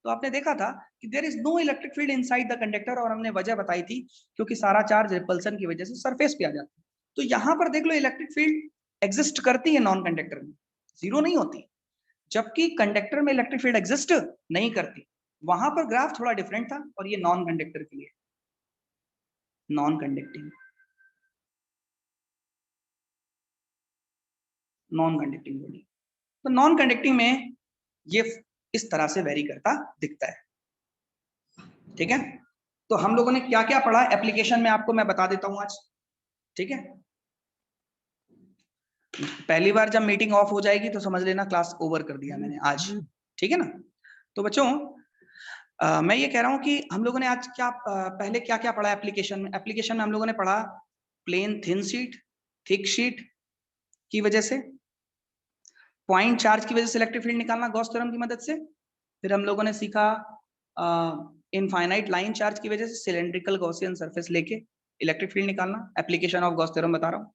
तो आपने देखा था कि there is no electric field inside the conductor, और हमने वजह बताई थी क्योंकि सारा चार्ज रिपल्सन की वजह से सरफेस पे आ जाता है। तो यहां पर देख लो इलेक्ट्रिक फील्ड एग्जिस्ट करती है नॉन कंडक्टर में, जीरो नहीं होती, जबकि कंडक्टर में इलेक्ट्रिक फील्ड एग्जिस्ट नहीं करती। वहां पर ग्राफ थोड़ा डिफरेंट था, और ये नॉन कंडक्टर के लिए, non conducting, non conducting body. तो नॉन कंडक्टिंग में ये इस तरह से वेरी करता दिखता है, ठीक है। तो हम लोगों ने क्या क्या पढ़ा एप्लीकेशन में आपको मैं बता देता हूं आज, ठीक है। पहली बार जब मीटिंग ऑफ हो जाएगी तो समझ लेना क्लास ओवर कर दिया मैंने आज, ठीक है ना। तो बच्चों मैं ये कह रहा हूं कि हम लोगों ने आज क्या पहले क्या क्या पढ़ा एप्लीकेशन में। एप्लीकेशन में हम लोगों ने पढ़ा plane thin sheet, thick sheet की वजह से, पॉइंट चार्ज की वजह से इलेक्ट्रिक फील्ड निकालना गॉस थ्योरम की मदद से। फिर हम लोगों ने सीखा इनफाइनाइट लाइन चार्ज की वजह से सिलेंड्रिकल गॉसियन सरफेस लेके इलेक्ट्रिक फील्ड निकालना, एप्लीकेशन ऑफ गॉस थ्योरम बता रहा हूँ।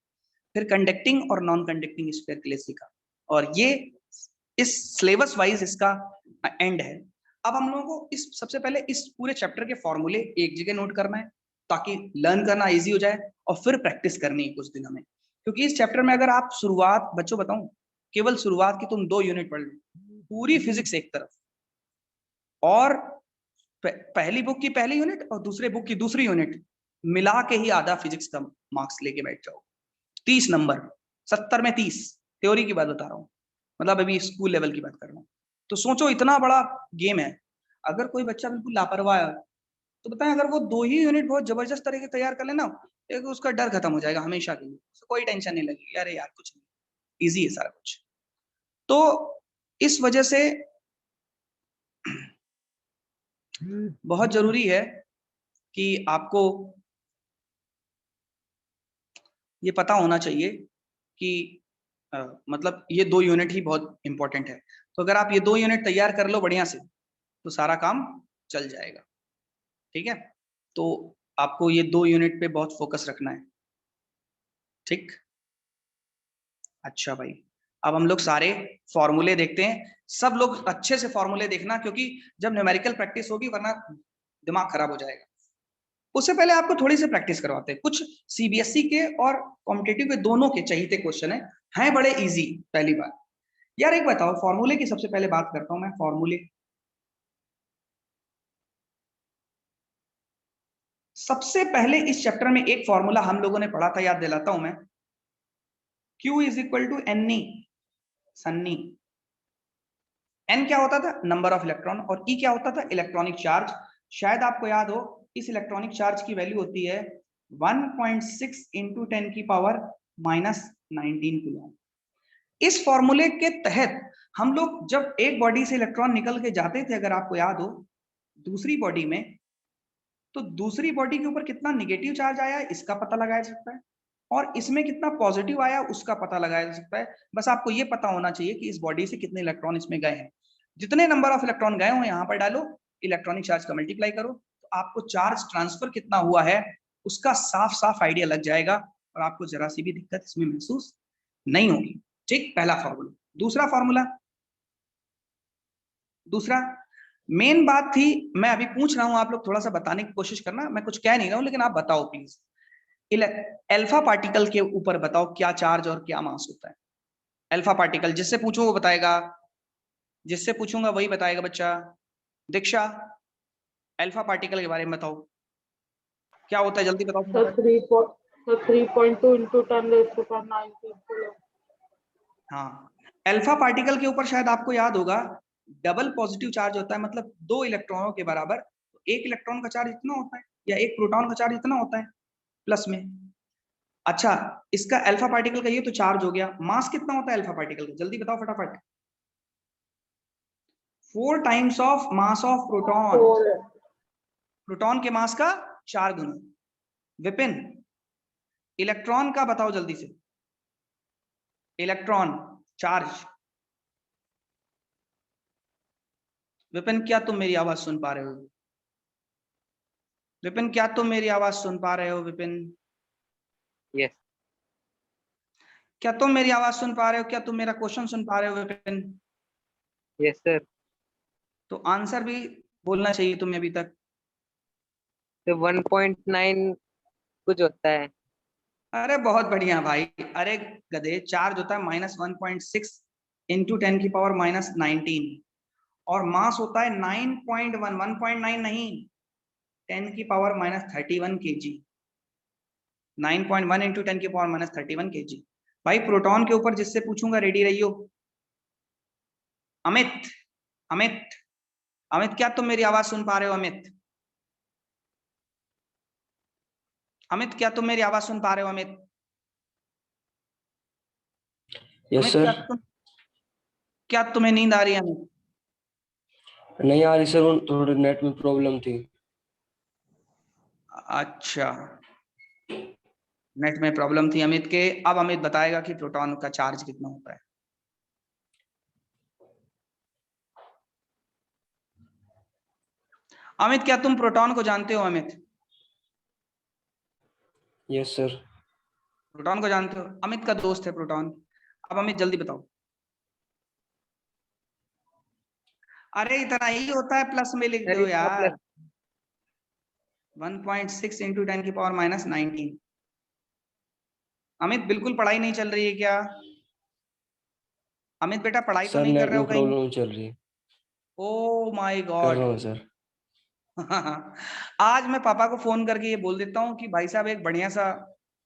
फिर कंडक्टिंग और नॉन कंडक्टिंग स्फीयर के लिए सीखा, और ये इस सिलेबस वाइज इसका एंड है। अब हम लोगों को इस सबसे पहले इस पूरे चैप्टर के फॉर्मूले एक जगह नोट करना है ताकि लर्न करना इजी हो जाए, और फिर प्रैक्टिस करनी है कुछ दिनों में, क्योंकि इस चैप्टर में अगर आप शुरुआत, बच्चों बताऊं, केवल शुरुआत की तुम 2 यूनिट पढ़ लो, पूरी फिजिक्स एक तरफ, और पहली बुक की पहली यूनिट और दूसरे बुक की दूसरी यूनिट मिला के ही आधा फिजिक्स का मार्क्स लेके बैठ जाओ। 30 नंबर, 70 में 30, थ्योरी की बात बता रहा हूँ, मतलब अभी स्कूल लेवल की बात कर रहा हूँ। तो सोचो इतना बड़ा गेम है। अगर कोई बच्चा बिल्कुल लापरवाह है तो बताएं, अगर वो 2 ही यूनिट बहुत जबरदस्त तरीके तैयार कर लेना, एक उसका डर खत्म हो जाएगा हमेशा के लिए, कोई टेंशन नहीं लगेगी, अरे यार कुछ नहीं, इजी है सारा कुछ। तो इस वजह से बहुत जरूरी है कि आपको ये पता होना चाहिए कि मतलब ये 2 यूनिट ही बहुत इंपॉर्टेंट है। तो अगर आप ये 2 यूनिट तैयार कर लो बढ़िया से तो सारा काम चल जाएगा। ठीक है, तो आपको ये 2 यूनिट पे बहुत फोकस रखना है। ठीक, अच्छा भाई, अब हम लोग सारे फॉर्मूले देखते हैं। सब लोग अच्छे से फॉर्मूले देखना, क्योंकि जब न्यूमेरिकल प्रैक्टिस होगी वरना दिमाग खराब हो जाएगा। उससे पहले आपको थोड़ी सी प्रैक्टिस करवाते हैं। कुछ सीबीएसई के और कॉम्पिटिटिव के दोनों के चाहिए क्वेश्चन है बड़े इजी। पहली बात यार, एक बताओ फॉर्मूले की सबसे पहले बात करता हूं मैं। फॉर्मूले, सबसे पहले इस चैप्टर में एक फॉर्मूला हम लोगों ने पढ़ा था, याद दिलाता हूं मैं। Q is equal to n, Sunny. N क्या होता था? नंबर ऑफ इलेक्ट्रॉन, और ई क्या होता था? Electronic charge. शायद आपको याद हो, इस इलेक्ट्रॉनिक चार्ज की वैल्यू होती है 1.6 इंटू 10 की पावर -19 कूलम। इस फॉर्मूले के तहत हम लोग जब एक बॉडी से इलेक्ट्रॉन निकल के जाते थे, अगर आपको याद हो, दूसरी बॉडी में, तो दूसरी बॉडी के ऊपर कितना निगेटिव चार्ज आया है इसका पता लगाया जा सकता है, और इसमें कितना पॉजिटिव आया उसका पता लगाया जा सकता है। बस आपको ये पता होना चाहिए कि इस बॉडी से कितने इलेक्ट्रॉन इसमें गए हैं। जितने नंबर ऑफ इलेक्ट्रॉन गए हो यहाँ पर डालो, इलेक्ट्रॉनिक चार्ज का मल्टीप्लाई करो, तो आपको चार्ज ट्रांसफर कितना हुआ है उसका साफ साफ आइडिया लग जाएगा, और आपको जरा सी भी दिक्कत इसमें महसूस नहीं होगी। ठीक, पहला फॉर्मूला। दूसरा फॉर्मूला, दूसरा मेन बात थी, मैं अभी पूछ रहा हूं, आप लोग थोड़ा सा बताने की कोशिश करना, मैं कुछ कह नहीं रहा हूं लेकिन आप बताओ प्लीज। अल्फा पार्टिकल के ऊपर बताओ क्या चार्ज और क्या मास होता है। अल्फा पार्टिकल, जिससे पूछो वो बताएगा, जिससे पूछूंगा वही बताएगा बच्चा। दीक्षा, अल्फा पार्टिकल के बारे में बताओ क्या होता है, जल्दी बताओ फटाफट। 3.2 into 10⁻⁹ हाँ, अल्फा पार्टिकल के ऊपर शायद आपको याद होगा डबल पॉजिटिव चार्ज होता है, मतलब 2 इलेक्ट्रॉनों के बराबर। एक इलेक्ट्रॉन का चार्ज इतना होता है, या एक प्रोटॉन का चार्ज इतना होता है प्लस में। अच्छा, इसका अल्फा पार्टिकल का ये तो चार्ज हो गया। मास कितना होता है अल्फा पार्टिकल का, जल्दी बताओ फटाफट। 4 times of mass of proton. Proton के मास का 4 गुना। विपिन, इलेक्ट्रॉन का बताओ जल्दी से। Electron charge. विपिन, क्या तुम मेरी आवाज सुन पा रहे हो? विपिन, क्या तुम मेरी आवाज सुन पा रहे हो? विपिन, यस। क्या तुम मेरी आवाज सुन पा रहे हो? क्या तुम मेरा क्वेश्चन सुन पा रहे हो? Vipin, yes sir. तो आंसर भी बोलना चाहिए तुम्हें अभी तक। तो 1.9 कुछ होता है। अरे बहुत बढ़िया भाई, अरे गधे, चार्ज होता है -1.6 इंटू 10 की पावर -19, और मास होता है 9.1, 1.9 नहीं, 10 की पावर -31 kg। 9.1 इंटू 10 की पावर -31 kg। भाई प्रोटॉन के ऊपर जिससे पूछूंगा रेडी रहियो। अमित, अमित, अमित, क्या तुम मेरी आवाज सुन पा रहे हो? अमित, अमित, क्या तुम मेरी आवाज सुन पा रहे हो? Amit, yes Amit, sir. क्या तुम्हें नींद आ रही है? अमित, नहीं आ रही सर, थोड़े नेट में प्रॉब्लम थी। अच्छा, नेट में प्रॉब्लम थी अमित के। अब अमित बताएगा कि प्रोटॉन का चार्ज कितना होता है। अमित, क्या तुम प्रोटॉन को जानते हो? Amit, yes sir. प्रोटॉन को जानते हो? अमित का दोस्त है प्रोटॉन। अब अमित जल्दी बताओ। अरे इतना ही होता है, प्लस में लिख सर दो इसका यार। प्लस 1.6 इंटू 10 की पावर -19। अमित बिल्कुल पढ़ाई नहीं चल रही है क्या? अमित बेटा पढ़ाई तो सर नहीं कर रहे हो नेटवर्क कहीं? प्रॉब्लम चल रही है। ओ माय कर गॉड। रहा हूँ सर। आज मैं पापा को फोन करके ये बोल देता हूँ कि भाई साहब एक बढ़िया सा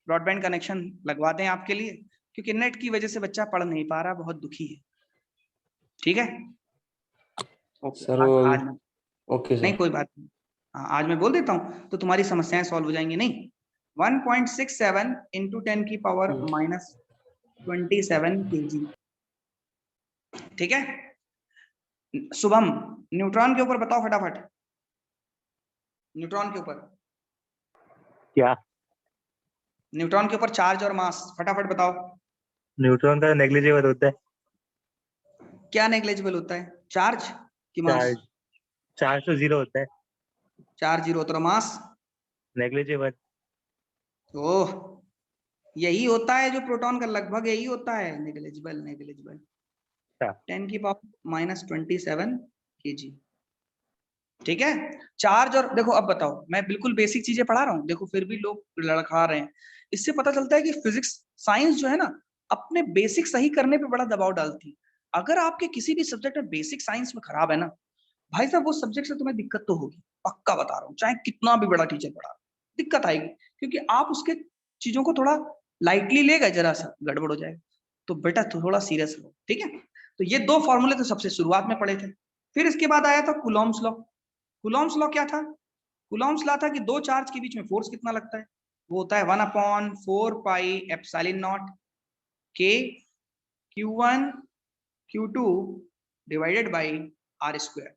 ब्रॉडबैंड कनेक्शन लगवा दें आपके लिए, क्योंकि नेट की वजह से बच्चा पढ़ नहीं पा रहा, बहुत दुखी है। ठीक है? ओके सर वो आज मैं, ओके नहीं सर। कोई बात नहीं, हाँ आज मैं बोल देता हूँ तो तुम्हारी समस्याएं सॉल्व हो जाएंगी। नहीं 1.67 इंटू 10 की पावर माइनस 27 kg। ठीक है? शुभम न्यूट्रॉन के ऊपर बताओ फटाफट, न्यूट्रॉन के ऊपर, क्या? न्यूट्रॉन के ऊपर चार्ज और मास फटाफट बताओ। न्यूट्रॉन का नेग्लिजिबल होता है। क्या नेग्लिजिबल होता है, चार्ज कि मास? चार्ज चार्ज तो 0 होता है। चार्ज 0 होता है, मास? नेग्लिजिबल। ओह, यही होता है जो प्रोटॉन का लगभग यही होता है, नेग्लिजिबल। नेग्लिजिबल 10 की पावर माइनस 27 kg। ठीक है? चार्ज और देखो, अब बताओ, मैं बिल्कुल बेसिक चीजें पढ़ा रहा हूँ, देखो फिर भी लोग लड़खा रहे हैं। इससे पता चलता है कि फिजिक्स साइंस जो है ना, अपने बेसिक सही करने पे बड़ा दबाव डालती है। अगर आपके किसी भी सब्जेक्ट में बेसिक साइंस में खराब है ना भाई साहब, वो सब्जेक्ट से तुम्हें दिक्कत तो होगी, पक्का बता रहा हूँ, चाहे कितना भी बड़ा टीचर पढ़ा, दिक्कत आएगी, क्योंकि आप उसके चीजों को थोड़ा लाइटली ले गए, जरा सा गड़बड़ हो जाएगा। तो बेटा थोड़ा सीरियस लो, ठीक है? तो ये दो फॉर्मूले तो सबसे शुरुआत में पढ़े थे। फिर इसके बाद आया था कूलॉम्स लॉ। कूलॉम्स लॉ क्या था? कूलॉम्स लॉ था कि दो चार्ज के बीच में फोर्स कितना लगता है, वो होता है 1/4 पाई एप्सिलॉन नॉट के Q1 Q2 divided by R square,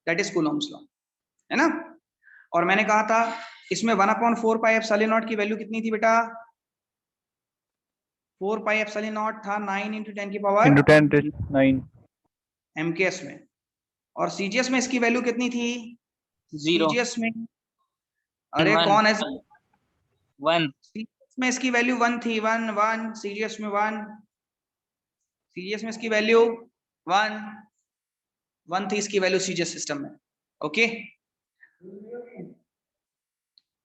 that is Coulomb's law, है ना? और मैंने कहा था इसमें 1/4 पाई एप्सिलॉन नॉट की वैल्यू कितनी थी बेटा? 4 पाई एप्सिलॉन नॉट था 9 इंटू 10 की पावर इंटू 10⁹ एमकेएस में। और सीजीएस में इसकी वैल्यू कितनी थी? 0 सीजीएस में, अरे 1 कौन है? 1 सीजीएस में इसकी वैल्यू 1 थी, 1 1 सीजीएस में 1, सीजीएस में इसकी वैल्यू 1 1 थी इसकी वैल्यू सीजीएस सिस्टम में। ओके,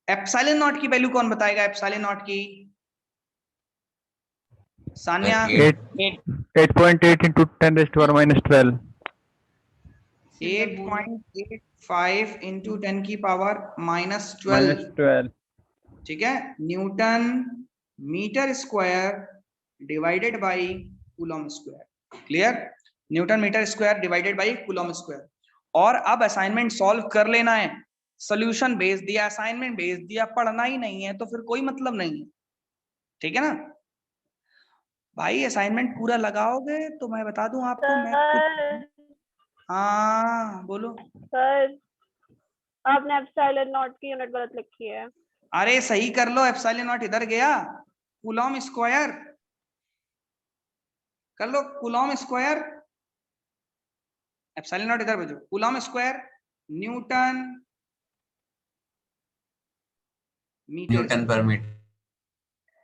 एप्सिलॉन नॉट की वैल्यू कौन बताएगा? एप्सिलॉन नॉट की सान्या? 8.8 इंटू 10⁻⁻12 8.85 इंटू 10 की पावर -12। -12 ठीक है? Newton metre square divided by coulomb square. Clear? Newton metre square divided by coulomb square. और अब असाइनमेंट सॉल्व कर लेना है, सॉल्यूशन भेज दिया, असाइनमेंट भेज दिया, पढ़ना ही नहीं है तो फिर कोई मतलब नहीं है। ठीक है ना भाई? असाइनमेंट पूरा लगाओगे तो मैं बता दूं आपको, मैं सर हाँ बोलो। सर आपने एप्सिलॉन नॉट की यूनिट गलत लिखी है। अरे सही कर लो, एप्सिलॉन नॉट इधर गया, कूलॉम स्क्वायर कर लो, कूलॉम स्क्वायर, एप्सिलॉन नॉट इधर भेजो, कूलॉम स्क्वायर न्यूटन न्यूटन पर मीटर।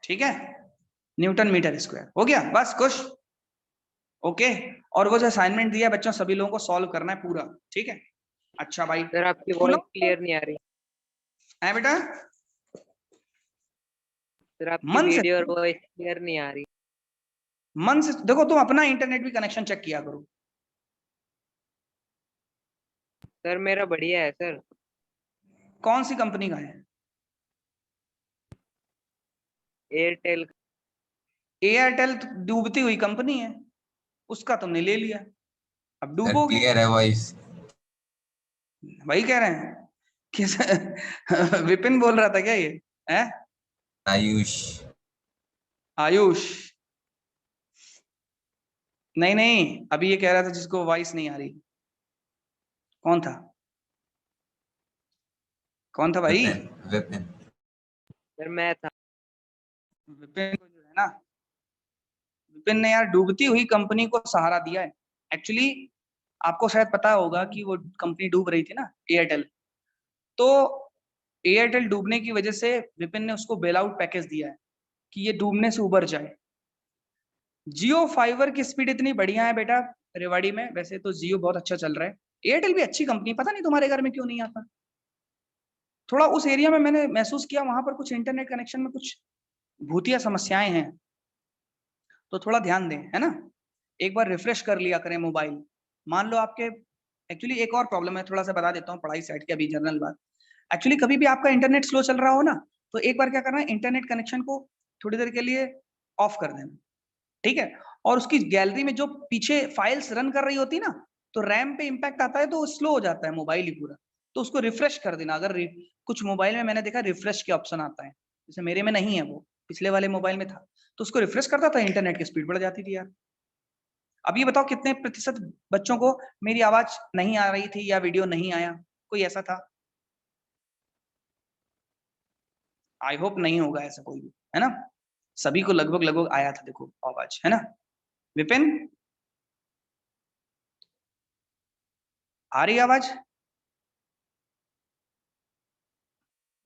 ठीक है? न्यूटन मीटर स्क्वायर हो गया, बस खुश? ओके। और वो जो असाइनमेंट दिया बच्चों सभी लोगों को सॉल्व करना है पूरा, ठीक है? अच्छा भाई, सर आपकी वॉइस क्लियर नहीं आ रही। है बेटा? सर आपकी मन से, वीडियो और वॉइस क्लियर नहीं आ रही। मन से देखो, तुम अपना इंटरनेट भी कनेक्शन चेक किया करो। सर मेरा बढ़िया है सर। कौन सी कंपनी का है? एयरटेल। एयरटेल डूबती हुई कंपनी है, उसका तुमने ले लिया, अब डूबोगे। क्लियर है वॉइस। वही कह रहे हैं कि विपिन बोल रहा था क्या ये है? आयुष। आयुष? नहीं नहीं, अभी ये कह रहा था जिसको वॉइस नहीं आ रही। कौन था? कौन था भाई? विपिन। सर मैं था। विपिन को जो है ना, विपिन ने यार डूबती हुई कंपनी को सहारा दिया है। एक्चुअली आपको शायद पता होगा कि वो कंपनी डूब रही थी ना, एयरटेल। तो एयरटेल डूबने की वजह से विपिन ने उसको बेल आउट पैकेज दिया है कि ये डूबने से उबर जाए। जियो फाइबर की स्पीड इतनी बढ़िया है बेटा रेवाड़ी में, वैसे तो जियो बहुत अच्छा चल रहा है, एयरटेल भी अच्छी कंपनी, पता नहीं तुम्हारे घर में क्यों नहीं आता। थोड़ा उस एरिया में मैंने महसूस किया, वहां पर कुछ इंटरनेट कनेक्शन में कुछ भूतिया समस्याएं हैं तो थोड़ा ध्यान दें, है ना। एक बार रिफ्रेश कर लिया करें मोबाइल। मान लो आपके, एक्चुअली एक और प्रॉब्लम है, थोड़ा सा बता देता हूँ पढ़ाई साइड के, अभी जनरल बात। एक्चुअली कभी भी आपका इंटरनेट स्लो चल रहा हो ना, तो एक बार क्या करना है, इंटरनेट कनेक्शन को थोड़ी देर के लिए ऑफ कर देना, ठीक है। और उसकी गैलरी में जो पीछे फाइल्स रन कर रही होती ना, तो रैम पे इम्पैक्ट आता है तो स्लो हो जाता है मोबाइल ही पूरा। तो उसको रिफ्रेश कर देना। अगर कुछ मोबाइल में मैंने देखा रिफ्रेश के ऑप्शन आता है, जैसे मेरे में नहीं है, वो पिछले वाले मोबाइल में था, तो उसको रिफ्रेश करता था, इंटरनेट की स्पीड बढ़ जाती थी यार। अब ये बताओ कितने प्रतिशत बच्चों को मेरी आवाज नहीं आ रही थी या वीडियो नहीं आया, कोई ऐसा था? आई होप नहीं होगा ऐसा कोई भी, है ना। सभी को लगभग लगभग आया था, देखो आवाज, है ना। विपिन, आ रही आवाज?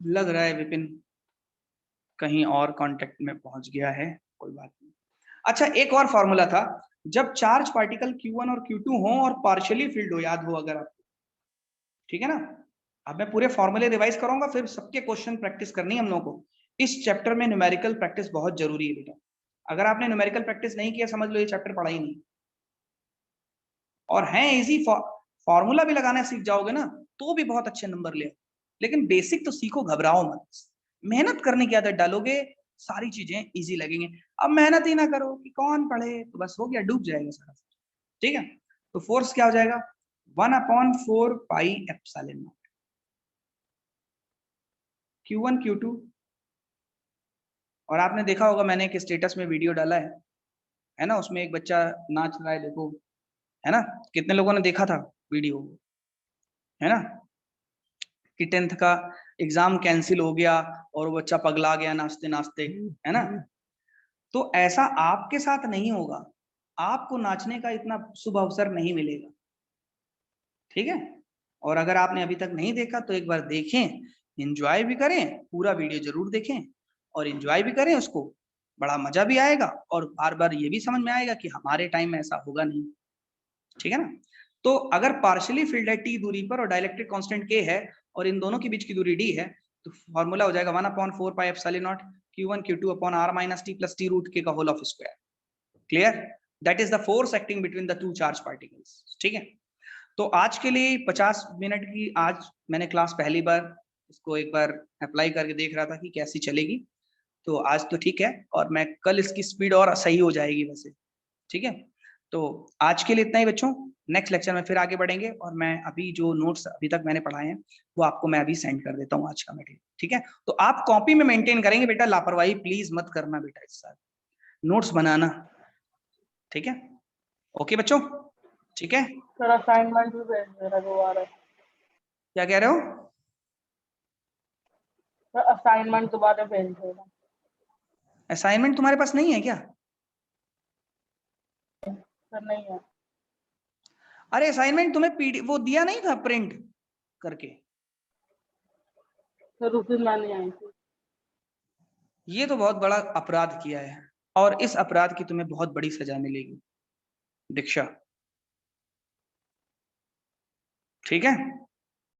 लग रहा है विपिन कहीं और कांटेक्ट में पहुंच गया है, कोई बात नहीं। अच्छा, एक और फॉर्मूला था, जब चार्ज पार्टिकल Q1 और Q2 हो और पार्शियली फिल्ड हो, याद हो अगर आपको, ठीक है ना। अब मैं पूरे फॉर्मूले रिवाइज करूंगा, फिर सबके क्वेश्चन प्रैक्टिस करनी है हम लोगों को। इस चैप्टर में न्यूमेरिकल प्रैक्टिस बहुत जरूरी है बेटा। अगर आपने न्यूमेरिकल प्रैक्टिस नहीं किया, समझ लो ये चैप्टर पढ़ा ही नहीं। और है इजी, फॉर्मूला भी लगाना सीख जाओगे ना तो भी बहुत अच्छे नंबर ले। लेकिन बेसिक तो सीखो, घबराओ मत, मेहनत करने की आदत डालोगे, सारी चीजें इजी लगेंगे। अब मेहनत ही ना करो कि कौन पढ़े, तो बस हो गया, डूब जाएगा सारा, ठीक है। तो फोर्स क्या हो जाएगा, 1/4 pi epsilon naught Q1 Q2। और आपने देखा होगा मैंने एक स्टेटस में वीडियो डाला है ना, उसमें एक बच्चा नाच रहा है, देखो, है ना। कितने लोगों ने देखा था वीडियो, है ना, कि 10th का एग्जाम कैंसिल हो गया और वो बच्चा पगला गया नाचते नाचते, है ना। तो ऐसा आपके साथ नहीं होगा, आपको नाचने का इतना शुभ अवसर नहीं मिलेगा, ठीक है। और अगर आपने अभी तक नहीं देखा तो एक बार देखें, एंजॉय भी करें, पूरा वीडियो जरूर देखें और एंजॉय भी करें उसको, बड़ा मजा भी आएगा और बार बार ये भी समझ में आएगा कि हमारे टाइम में ऐसा होगा नहीं, ठीक है ना। तो अगर पार्शियली फील्ड है t दूरी पर और डाइलेक्ट्रिक कांस्टेंट k है और इन दोनों के बीच की दूरी d है, तो फॉर्मूला हो जाएगा 1/4 pi epsilon naught Q1 Q2 upon r minus t plus t root k का whole of square. Clear? That is the force acting between the two charge particles, ठीक है। तो आज के लिए 50 मिनट की आज मैंने क्लास पहली बार इसको एक बार अप्लाई करके देख रहा था कि कैसी चलेगी। तो आज तो ठीक है, और मैं कल इसकी स्पीड और सही हो जाएगी वैसे, ठीक है। तो आज के लिए इतना ही बच्चों, नेक्स्ट लेक्चर में फिर आगे बढ़ेंगे और मैं अभी जो नोट्स अभी तक मैंने पढ़ाए हैं वो आपको मैं अभी सेंड कर देता हूँ आज का मटेरियल, ठीक है। तो आप कॉपी में मेंटेन करेंगे बेटा, लापरवाही प्लीज मत करना बेटा, इस साल नोट्स बनाना, ठीक है। ओके बच्चों, ठीक है। सर असाइनमेंट भी भेज देना दोबारा। क्या कह रहे हो? सर असाइनमेंट दोबारा भेज देना। असाइनमेंट तुम्हारे पास नहीं है क्या? सर नहीं है। अरे असाइनमेंट तुम्हें पीडी वो दिया नहीं था प्रिंट करके? सर उस दिन मैं नहीं आई थी। ये तो बहुत बड़ा अपराध किया है और इस अपराध की तुम्हें बहुत बड़ी सजा मिलेगी दीक्षा, ठीक है।